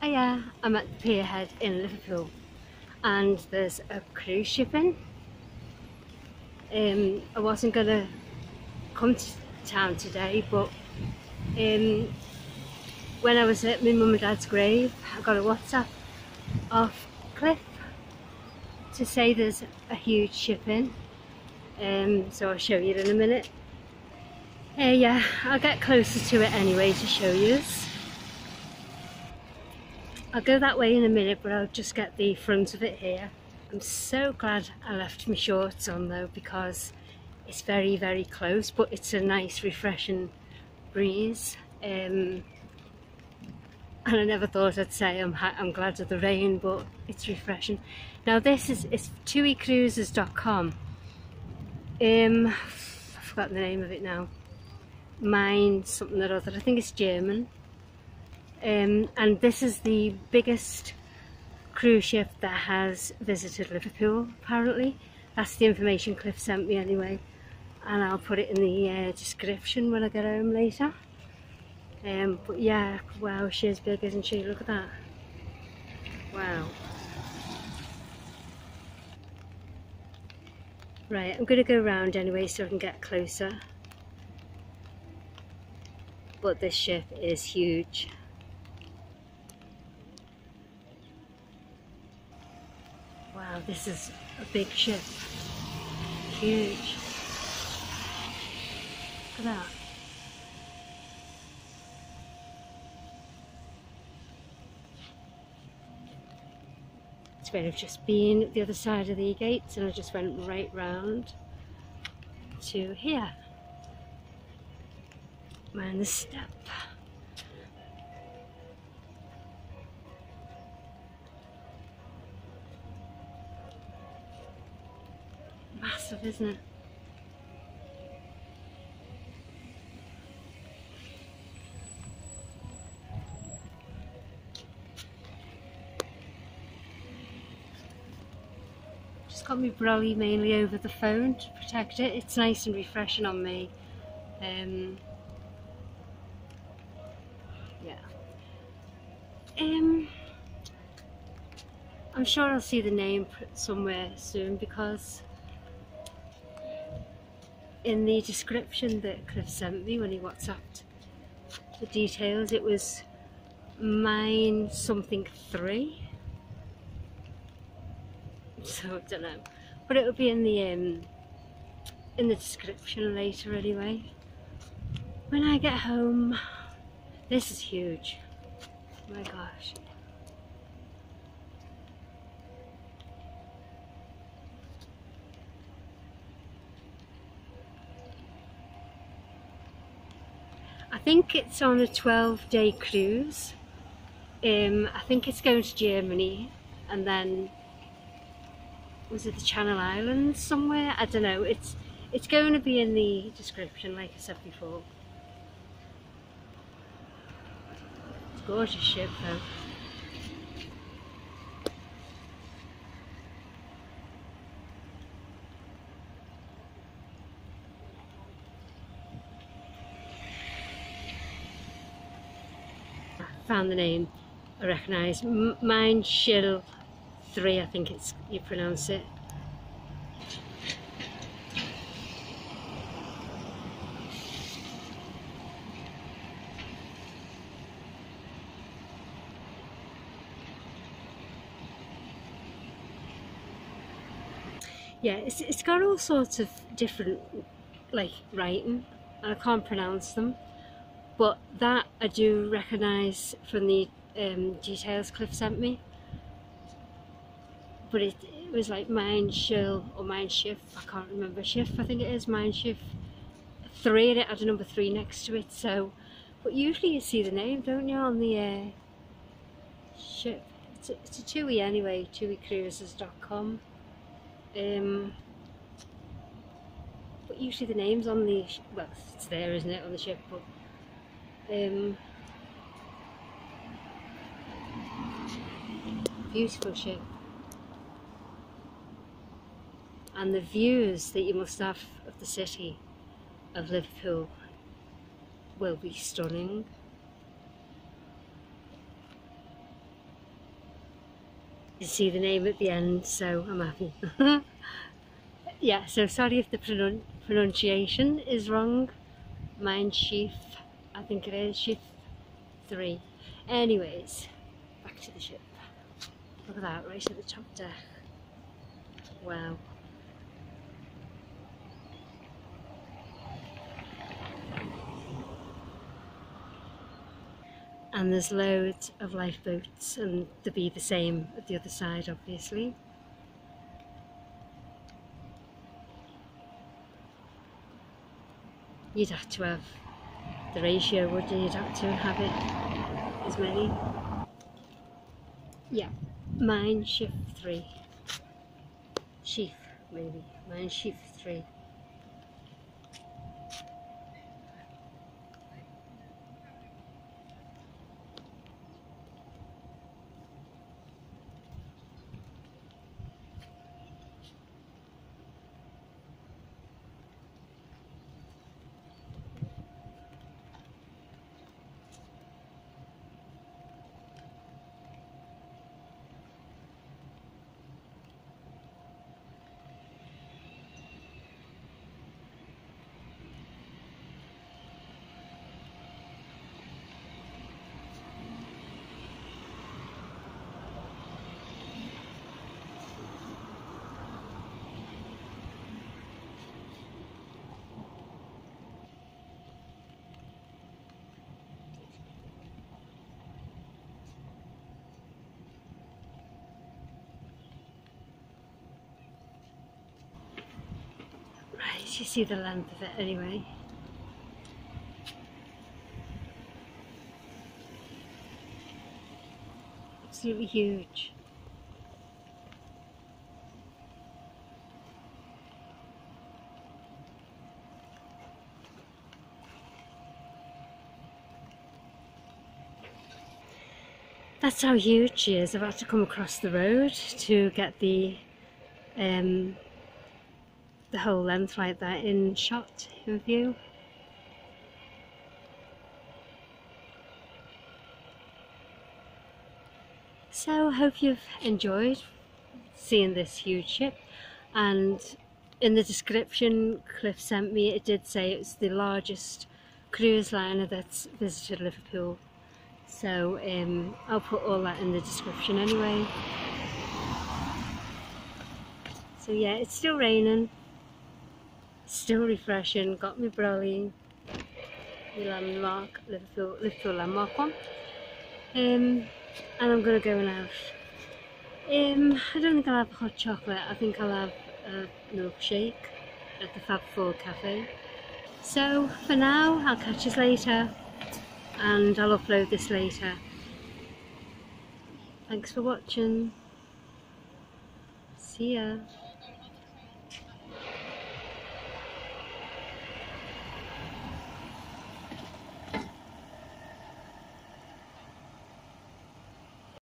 Hiya, I'm at the Pier head in Liverpool and there's a cruise ship in. I wasn't going to come to town today, but when I was at my mum and dad's grave, I got a WhatsApp off Cliff to say there's a huge ship in. So I'll show you in a minute. Yeah, I'll get closer to it anyway to show you. I'll go that way in a minute, but I'll just get the front of it here. I'm so glad I left my shorts on though, because it's very, very close, but it's a nice refreshing breeze. And I never thought I'd say I'm glad of the rain, but it's refreshing. Now this is TUICruises.com. I've forgotten the name of it now. Mine something or other. I think it's German. And this is the biggest cruise ship that has visited Liverpool, apparently. That's the information Cliff sent me anyway. And I'll put it in the description when I get home later. But yeah, wow, she's big, isn't she? Look at that. Wow. Right, I'm going to go round anyway so I can get closer. But this ship is huge. Wow, this is a big ship. Huge. Look at that. It's where I've just been at the other side of the gates, and I just went right round to here. Mind the step. Massive, isn't it? Just got my brolly mainly over the phone to protect it. It's nice and refreshing on me. Yeah. I'm sure I'll see the name somewhere soon, because in the description that Cliff sent me when he WhatsApped the details, it was mine something 3. So I don't know, but it'll be in the description later anyway. When I get home. This is huge. Oh my gosh. I think it's on a 12-day cruise. I think it's going to Germany and then was it the Channel Islands somewhere? I don't know. It's going to be in the description, like I said before. It's a gorgeous ship though. Found the name I recognise. Mine Schiff 3, I think it's you pronounce it. Yeah, it's got all sorts of different like writing, and I can't pronounce them. But that I do recognise from the details Cliff sent me. But it was like Mine Schiff or Mine Schiff, I can't remember. Schiff, I think it is, Mine Schiff 3, and it had a number 3 next to it. So, but usually you see the name, don't you, on the ship. It's a TUI anyway, TUICruises.com. But usually the name's on the, well, it's there, isn't it, on the ship, but beautiful ship. And the views that you must have of the city of Liverpool will be stunning. You see the name at the end, so I'm happy. Yeah, so sorry if the pronunciation is wrong. Mine's Schiff, I think it is, Schiff 3. Anyways, back to the ship. Look at that, right at the top deck. Wow. And there's loads of lifeboats, and there'll be the same at the other side, obviously. You'd have to have the ratio, wouldn't you? You'd have to have it as many. Yeah, mine Schiff 3. Schiff, maybe. Mine Schiff 3. Right, you see the length of it anyway. Absolutely huge. That's how huge she is. I've had to come across the road to get the whole length like that in shot, in view. So I hope you've enjoyed seeing this huge ship, and in the description Cliff sent me, it did say it's the largest cruise liner that's visited Liverpool. So I'll put all that in the description anyway. So yeah, it's still raining, still refreshing, got my brolly, my landmark, Liverpool landmark one. And I'm gonna go now. I don't think I'll have hot chocolate, I think I'll have a milkshake at the Fab Four Cafe. So for now, I'll catch us later, and I'll upload this later. Thanks for watching. See ya.